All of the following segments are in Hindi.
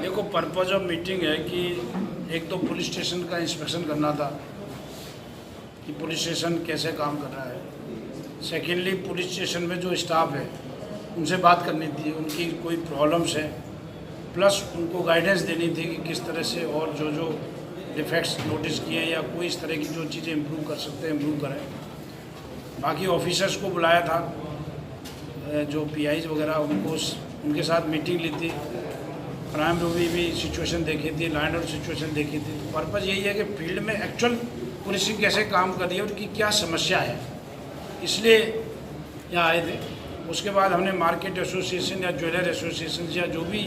देखो, पर्पज़ ऑफ मीटिंग है कि एक तो पुलिस स्टेशन का इंस्पेक्शन करना था कि पुलिस स्टेशन कैसे काम कर रहा है। सेकेंडली, पुलिस स्टेशन में जो स्टाफ है उनसे बात करनी थी, उनकी कोई प्रॉब्लम्स है, प्लस उनको गाइडेंस देनी थी कि किस तरह से और जो जो डिफेक्ट्स नोटिस किए या कोई इस तरह की जो चीज़ें इम्प्रूव कर सकते हैं इम्प्रूव करें। बाकी ऑफिसर्स को बुलाया था, जो पीआईज वगैरह, उनके साथ मीटिंग ली थी, क्राइम भी सिचुएशन देखी थी, लैंड ऑर्डर सिचुएशन देखी थी। तो पर्पज़ यही है कि फील्ड में एक्चुअल पुलिसिंग कैसे काम कर रही है, उनकी क्या समस्या है, इसलिए यहाँ आए थे। उसके बाद हमने मार्केट एसोसिएशन या ज्वेलर एसोसिएशन या जो भी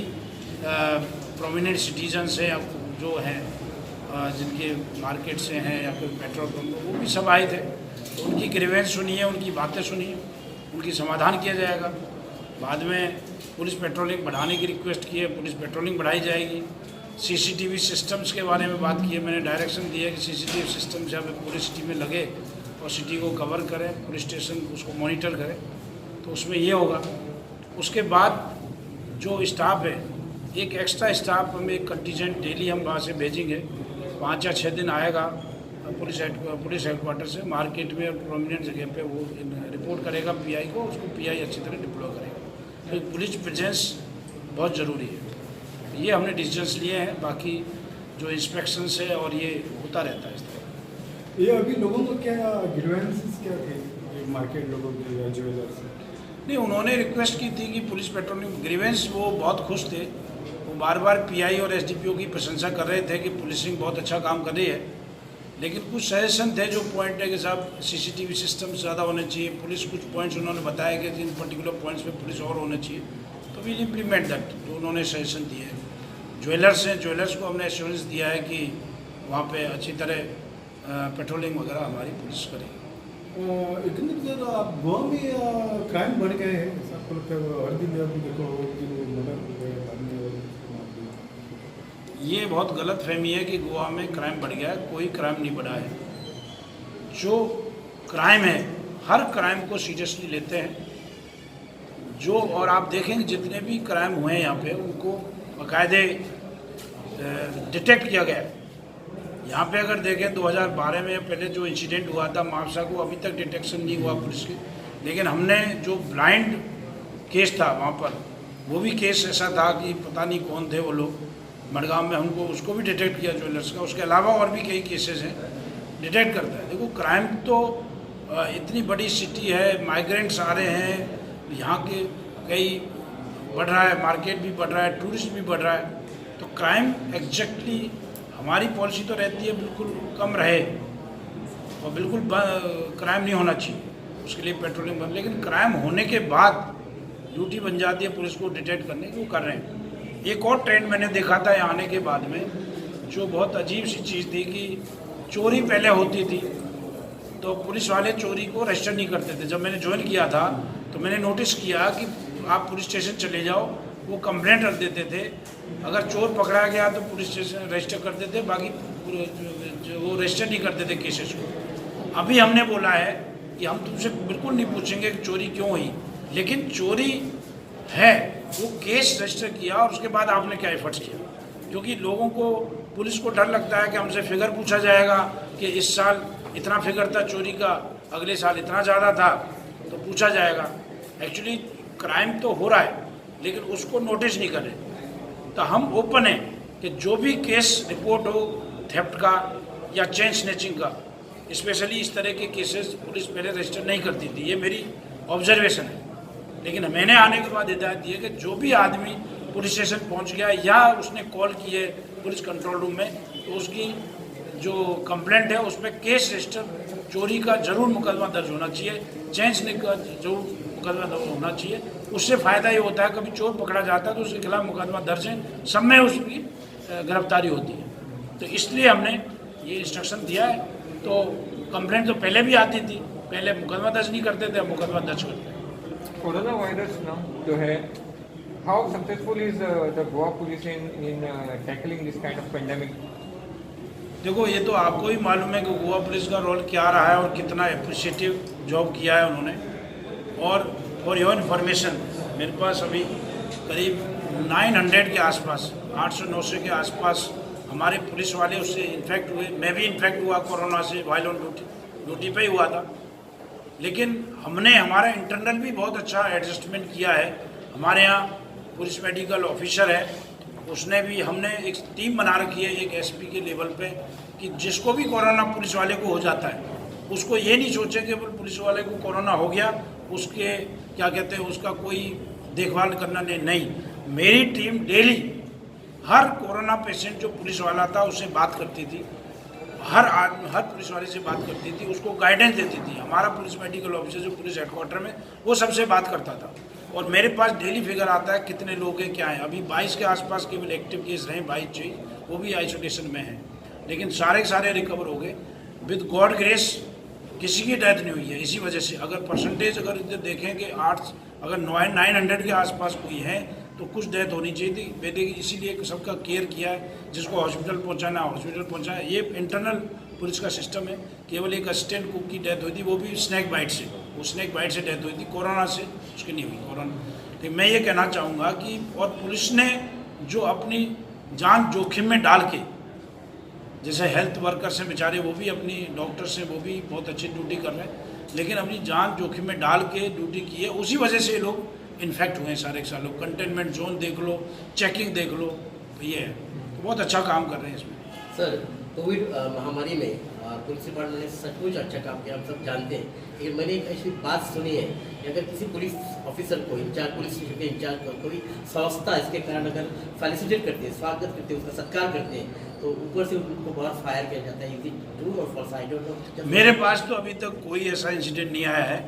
प्रोमिनेंट सिटीजन्स हैं या जो हैं जिनके मार्केट से हैं या फिर पेट्रोल पंप, वो भी सब आए थे। तो उनकी ग्रीवेंस सुनिए, उनकी बातें सुनिए, उनकी समाधान किया जाएगा। बाद में पुलिस पेट्रोलिंग बढ़ाने की रिक्वेस्ट की है, पुलिस पेट्रोलिंग बढ़ाई जाएगी। सीसीटीवी सिस्टम्स के बारे में बात की है, मैंने डायरेक्शन दिया है कि सीसीटीवी सिस्टम जब पूरी सिटी में लगे और सिटी को कवर करें, पुलिस स्टेशन उसको मॉनिटर करें, तो उसमें ये होगा। उसके बाद जो स्टाफ है, एक एक्स्ट्रा स्टाफ हमें एक कंटीजेंट डेली हम वहाँ से भेजेंगे, 5 या 6 दिन आएगा पुलिस हेडक्वार्टर से मार्केट में प्रोमिनेंट जगह पे वो रिपोर्ट करेगा पीआई को, उसको पीआई अच्छी तरह डिप्लॉय करेगा। तो पुलिस प्रेजेंस बहुत ज़रूरी है। ये हमने डिसीजंस लिए हैं। बाकी जो इंस्पेक्शंस है और ये होता रहता है इस तरह। ये अभी लोगों को क्या ग्रीवेंसेस क्या थे मार्केट लोगों के या ज्वेलर्स? नहीं, उन्होंने रिक्वेस्ट की थी कि पुलिस पेट्रोलिंग ग्रीवेंस, वो बहुत खुश थे, वो बार बार पीआई और एसडीपीओ की प्रशंसा कर रहे थे कि पुलिसिंग बहुत अच्छा काम कर रही है। लेकिन कुछ सजेशन थे, जो पॉइंट है कि साहब सीसीटीवी सिस्टम ज़्यादा होने चाहिए, पुलिस कुछ पॉइंट्स उन्होंने बताया कि जिन पर्टिकुलर पॉइंट्स पे पुलिस और होने चाहिए, तो वील इम्प्लीमेंट दैट, तो उन्होंने सजेशन दिए हैं। ज्वेलर्स हैं, ज्वेलर्स को हमने एश्योरेंस दिया है कि वहाँ पे अच्छी तरह पेट्रोलिंग वगैरह हमारी पुलिस करेगी। इतनी देर आप गोवा में क्राइम बढ़ गए हैं, आपको लगता है हर दिन अभी देखो ये बहुत गलत फहमी है कि गोवा में क्राइम बढ़ गया है। कोई क्राइम नहीं बढ़ा है। जो क्राइम है, हर क्राइम को सीरियसली लेते हैं। जो और आप देखेंगे जितने भी क्राइम हुए हैं यहाँ पे, उनको बाकायदे डिटेक्ट किया गया है। यहाँ पे अगर देखें 2012 में पहले जो इंसिडेंट हुआ था माफसा को, अभी तक डिटेक्शन नहीं हुआ पुलिस के। लेकिन हमने जो ब्लाइंड केस था वहाँ पर, वो भी केस ऐसा था कि पता नहीं कौन थे वो लोग, मडगांव में, हमको उसको भी डिटेक्ट किया ज्वेलर्स का। उसके अलावा और भी कई केसेस हैं, डिटेक्ट करता है। देखो, क्राइम तो इतनी बड़ी सिटी है, माइग्रेंट्स आ रहे हैं, यहाँ के कई बढ़ रहा है, मार्केट भी बढ़ रहा है, टूरिस्ट भी बढ़ रहा है, तो क्राइम एग्जैक्टली हमारी पॉलिसी तो रहती है बिल्कुल कम रहे और बिल्कुल क्राइम नहीं होना चाहिए, उसके लिए पेट्रोलिंग बंद। लेकिन क्राइम होने के बाद ड्यूटी बन जाती है पुलिस को डिटेक्ट करने की, वो कर रहे हैं। एक और ट्रेंड मैंने देखा था यहाँ आने के बाद में, जो बहुत अजीब सी चीज़ थी कि चोरी पहले होती थी तो पुलिस वाले चोरी को रजिस्टर नहीं करते थे। जब मैंने ज्वाइन किया था तो मैंने नोटिस किया कि आप पुलिस स्टेशन चले जाओ, वो कंप्लेंट रख देते थे। अगर चोर पकड़ा गया तो पुलिस स्टेशन रजिस्टर करते थे, बाकी वो रजिस्टर नहीं करते थे केसेस को। अभी हमने बोला है कि हम तुमसे बिल्कुल नहीं पूछेंगे कि चोरी क्यों हुई, लेकिन चोरी है वो केस रजिस्टर किया और उसके बाद आपने क्या एफर्ट्स किया। क्योंकि लोगों को, पुलिस को डर लगता है कि हमसे फिगर पूछा जाएगा कि इस साल इतना फिगर था चोरी का, अगले साल इतना ज़्यादा था, तो पूछा जाएगा। एक्चुअली क्राइम तो हो रहा है लेकिन उसको नोटिस नहीं कर रहे। तो हम ओपन हैं कि जो भी केस रिपोर्ट हो थेफ्ट का या चेन स्नैचिंग का, स्पेशली इस तरह के केसेस पुलिस पहले रजिस्टर नहीं करती थी, ये मेरी ऑब्जर्वेशन है। लेकिन मैंने आने के बाद हिदायत दी है कि जो भी आदमी पुलिस स्टेशन पहुंच गया या उसने कॉल की है पुलिस कंट्रोल रूम में, तो उसकी जो कंप्लेंट है उस पर केस रजिस्टर, चोरी का जरूर मुकदमा दर्ज होना चाहिए, चेन स्नैचिंग का जरूर मुकदमा दर्ज होना चाहिए। उससे फ़ायदा ये होता है कभी चोर पकड़ा जाता है तो उसके खिलाफ मुकदमा दर्ज है, सब में उसकी गिरफ्तारी होती है। तो इसलिए हमने ये इंस्ट्रक्शन दिया है। तो कंप्लेंट तो पहले भी आती थी, पहले मुकदमा दर्ज नहीं करते थे, अब मुकदमा दर्ज करते हैं। कोरोना वायरस ना जो है, how successful is the Goa police in tackling this kind of pandemic? देखो, ये तो आपको ही मालूम है कि गोवा पुलिस का रोल क्या रहा है और कितना अप्रिशिएटिव जॉब किया है उन्होंने। और फॉर योर इन्फॉर्मेशन, मेरे पास अभी करीब 900 के आसपास, 800-900 के आसपास हमारे पुलिस वाले उससे इन्फेक्ट हुए। मैं भी इन्फेक्ट हुआ कोरोना से, वाइल ऑन ड्यूटी पे ही हुआ था। लेकिन हमने हमारा इंटरनल भी बहुत अच्छा एडजस्टमेंट किया है। हमारे यहाँ पुलिस मेडिकल ऑफिसर है, उसने भी, हमने एक टीम बना रखी है एक एसपी के लेवल पे कि जिसको भी कोरोना पुलिस वाले को हो जाता है उसको ये नहीं सोचे कि पुलिस वाले को कोरोना हो गया उसके क्या कहते हैं उसका कोई देखभाल करना नहीं। मेरी टीम डेली हर कोरोना पेशेंट जो पुलिस वाला था उससे बात करती थी, हर पुलिस वाले से बात करती थी, उसको गाइडेंस देती थी। हमारा पुलिस मेडिकल ऑफिसर जो पुलिस हेडक्वार्टर में वो सबसे बात करता था और मेरे पास डेली फिगर आता है कितने लोग हैं, क्या है। अभी 22 के आसपास केवल एक्टिव केस रहे, 22 वो भी आइसोलेशन में हैं, लेकिन सारे रिकवर हो गए विद गॉड ग्रेस। किसी की डेथ नहीं हुई है इसी वजह से। अगर परसेंटेज अगर इधर देखें कि 900 के आसपास कोई है तो कुछ डेथ होनी चाहिए थी। बेटे की इसीलिए सबका केयर किया है, जिसको हॉस्पिटल पहुंचाना हॉस्पिटल पहुंचाया। ये इंटरनल पुलिस का सिस्टम है। केवल एक असिस्टेंट कुक की डेथ हुई थी, वो भी स्नैक बाइट से, वो स्नैक बाइट से डेथ हुई थी, कोरोना से उसकी नहीं हुई कोरोना। तो मैं ये कहना चाहूँगा कि और पुलिस ने जो अपनी जान जोखिम में डाल के, जैसे हेल्थ वर्कर्स हैं बेचारे, वो भी अपनी डॉक्टर्स हैं, वो भी बहुत अच्छी ड्यूटी कर रहे हैं, लेकिन अपनी जान जोखिम में डाल के ड्यूटी की है। उसी वजह से ये लोग इन्फेक्ट हुए हैं सारे के सारे लोग। कंटेनमेंट जोन देख लो, चेकिंग देख लो, तो ये है, तो बहुत अच्छा काम कर रहे हैं इसमें। सर, कोविड महामारी में पुलिस डिपार्टमेंट ने सचमुच अच्छा काम किया, हम सब जानते हैं। लेकिन मैंने एक ऐसी बात सुनी है कि अगर किसी पुलिस ऑफिसर को इंचार्ज, पुलिस स्टेशन के इंचार्ज को कोई संस्था इसके कारण अगर फेलिसिटेट करती है, स्वागत करते हैं, उसका सत्कार करते हैं, तो ऊपर से उनको बहुत फायर किया जाता है। इज इट ट्रू और फॉल्स? I don't know. मेरे पास तो अभी तक कोई ऐसा इंसिडेंट नहीं आया है।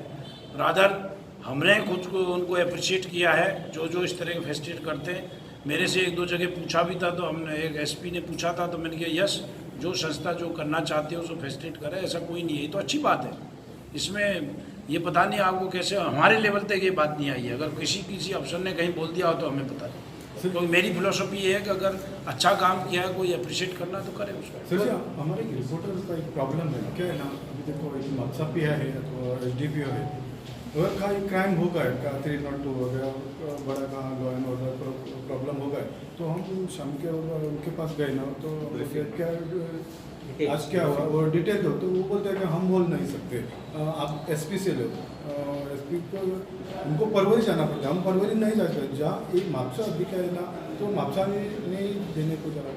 रादर हमने खुद को उनको अप्रिशिएट किया है जो इस तरह के फेस्टिवेट करते हैं। मेरे से 1-2 जगह पूछा भी था, तो हमने एक एसपी ने पूछा था, तो मैंने कहा यस, जो संस्था जो करना चाहती है उसको फेस्टिवेट करे, ऐसा कोई नहीं है। ये तो अच्छी बात है। इसमें ये पता नहीं आपको कैसे हमारे लेवल तक ये बात नहीं आई है। अगर किसी अफसर ने कहीं बोल दिया हो तो हमें पता नहीं। तो मेरी फिलोसफी ये है कि अगर अच्छा काम किया है कोई अप्रिशिएट करना तो करे उसको। सर जी, हमारे रिपोर्टर का एक प्रॉब्लम है, क्या है ना, अभी देखो एक मक्सा पी है तो SDPO है, अगर कहीं क्राइम होगा, 302 हो गया, बड़ा कहाँ लॉ एंड ऑर्डर प्रॉब्लम होगा, तो हम शाम के उनके पास गए ना, तो क्या आज क्या हुआ वो डिटेल दो, तो वो बोलते हैं कि हम बोल नहीं सकते, आप SP से लो। SP को उनको परवरी जाना पड़ता है, हम परवरी नहीं जा सकते। जहाँ एक मापसा अधिक है ना, तो मापसा नहीं देने को जरा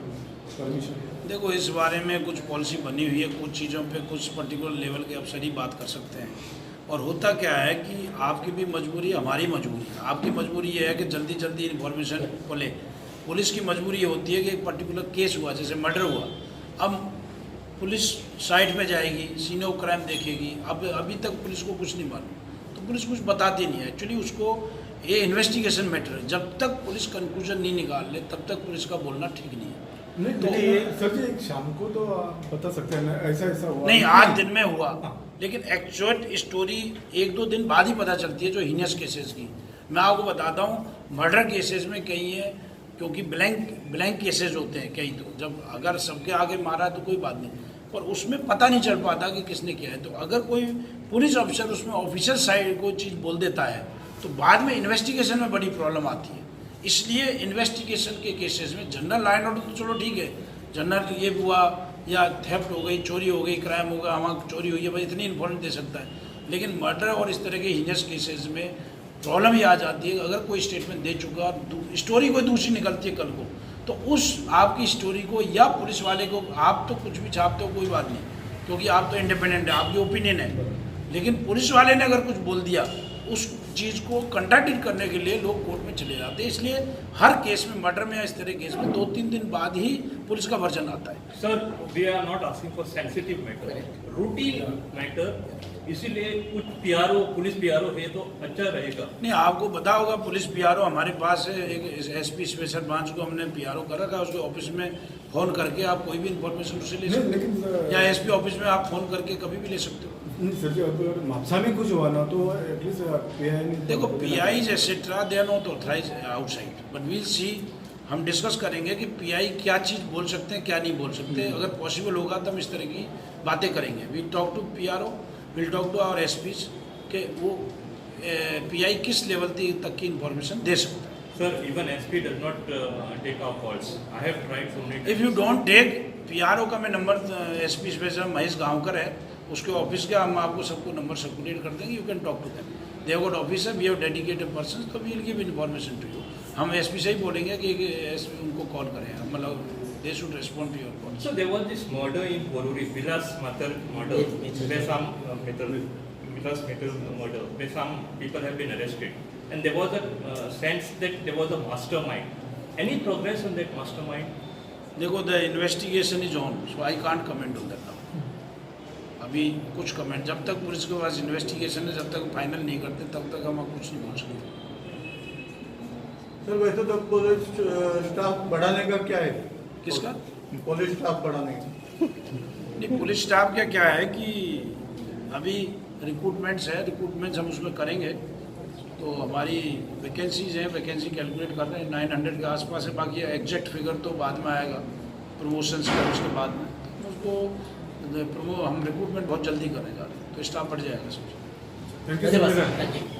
परमिशन। देखो, इस बारे में कुछ पॉलिसी बनी हुई है, कुछ चीज़ों पे कुछ पर्टिकुलर लेवल के अफसर ही बात कर सकते हैं। और होता क्या है कि आपकी भी मजबूरी, हमारी मजबूरी है। आपकी मजबूरी ये है कि जल्दी इन्फॉर्मेशन बोले। पुलिस की मजबूरी ये होती है कि एक पर्टिकुलर केस हुआ, जैसे मर्डर हुआ, अब पुलिस साइट में जाएगी, सीन ऑफ क्राइम देखेगी। अब अभी तक पुलिस को कुछ नहीं मालूम, तो पुलिस कुछ बताती नहीं है। एक्चुअली उसको ये इन्वेस्टिगेशन मैटर है। जब तक पुलिस कंक्लूजन नहीं निकाल ले तब तक पुलिस का बोलना ठीक नहीं है। नहीं तो सर जी, एक शाम को तो आप बता सकते हैं ना, ऐसा हुआ नहीं, आज दिन में हुआ, लेकिन एक्चुअल स्टोरी 1-2 दिन बाद ही पता चलती है, जो हीनियस केसेस की। मैं आपको बताता हूँ, मर्डर केसेस में कई है, क्योंकि ब्लैंक केसेस होते हैं कई, तो जब अगर सबके आगे मारा तो कोई बात नहीं, पर उसमें पता नहीं चल पाता कि किसने किया है। तो अगर कोई पुलिस ऑफिसर उसमें ऑफिसर साइड कोई चीज़ बोल देता है तो बाद में इन्वेस्टिगेशन में बड़ी प्रॉब्लम आती है। इसलिए इन्वेस्टिगेशन के केसेस में जनरल लाइन ऑर्डर तो चलो ठीक है, जनरल ये हुआ या थेफ्ट हो गई, चोरी हो गई, क्राइम होगा, वहाँ चोरी हुई है, भाई इतनी इन्फॉर्मेशन दे सकता है। लेकिन मर्डर और इस तरह के हीनियस केसेस में प्रॉब्लम ये आ जाती है, अगर कोई स्टेटमेंट दे चुका, स्टोरी कोई दूसरी निकलती है कल को, तो उस आपकी स्टोरी को या पुलिस वाले को, आप तो कुछ भी छापते हो कोई बात नहीं, क्योंकि आप तो इंडिपेंडेंट है, आपकी ओपिनियन है, लेकिन पुलिस वाले ने अगर कुछ बोल दिया, उस चीज़ को कंट्राडिक्ट करने के लिए लोग कोर्ट में चले जाते हैं। इसलिए हर केस में, मर्डर में या इस तरह केस में 2-3 दिन बाद ही पुलिस का वर्जन आता है। Sir, we are not asking for sensitive matter, routine matter, इसीलिए कुछ PRO, पुलिस PRO है तो अच्छा रहेगा। नहीं, आपको पता होगा पुलिस PRO हमारे पास है, एक SP स्पेशल ब्रांच को हमने PRO कर रखा है, उसके ऑफिस में फ़ोन करके आप कोई भी इन्फॉर्मेशन उससे ले सकते हो, या SP ऑफिस में आप फ़ोन करके कभी भी ले सकते हो। नहीं सर जी, अगर मापसा में कुछ हुआ ना तो एटलीस्ट PI देखो, PIs etcetera they are not authorise outside, but we'll see, हम डिस्कस करेंगे कि PI क्या चीज़ बोल सकते हैं, क्या नहीं बोल सकते। अगर पॉसिबल होगा तो हम इस तरह की बातें करेंगे। We talk to PRO, will talk to our SPs के वो पीआई किस लेवल तक की इंफॉर्मेशन दे सकता है। Sir, even SP does not take our calls. I have tried so many times. If you don't take PRO का मैं number SP special Mahesh Gaonkar है, उसके ऑफिस का हम आपको सबको नंबर सर्कुलेट कर देंगे। You can talk to them, they have got officer, we have dedicated person, तो we will give information to you. हम एसपी से ही बोलेंगे कि एसपी उनको कॉल करें, मतलब they should respond to your call. So there was this murder in Poruri, Vilas Mathur murder, where some Vilas Mathur murder, where some people have been arrested, and there was a sense that there was a mastermind. Any progress on that mastermind? देखो, the investigation is on, so I can't comment on that now. अभी कुछ कमेंट, जब तक पुलिस के पास इन्वेस्टिगेशन है, जब तक फाइनल नहीं करते तब तक हम कुछ नहीं बोल सकते। सर वैसे तो पुलिस स्टाफ बढ़ाने का क्या है? किसका? पुलिस स्टाफ बढ़ाने का। नहीं, पुलिस स्टाफ का क्या है कि अभी रिक्रूटमेंट्स है, रिक्रूटमेंट्स हम उसमें करेंगे, तो हमारी वैकेंसीज हैं, वैकेंसी कैलकुलेट कर रहे हैं, 900 के आसपास है। बाकी एग्जैक्ट फिगर तो बाद में आएगा प्रमोशंस का, उसके बाद में उसको हम रिक्रूटमेंट बहुत जल्दी करने जा रहे हैं, तो स्टाफ बढ़ जाएगा सब। Thank you sir. Thank you.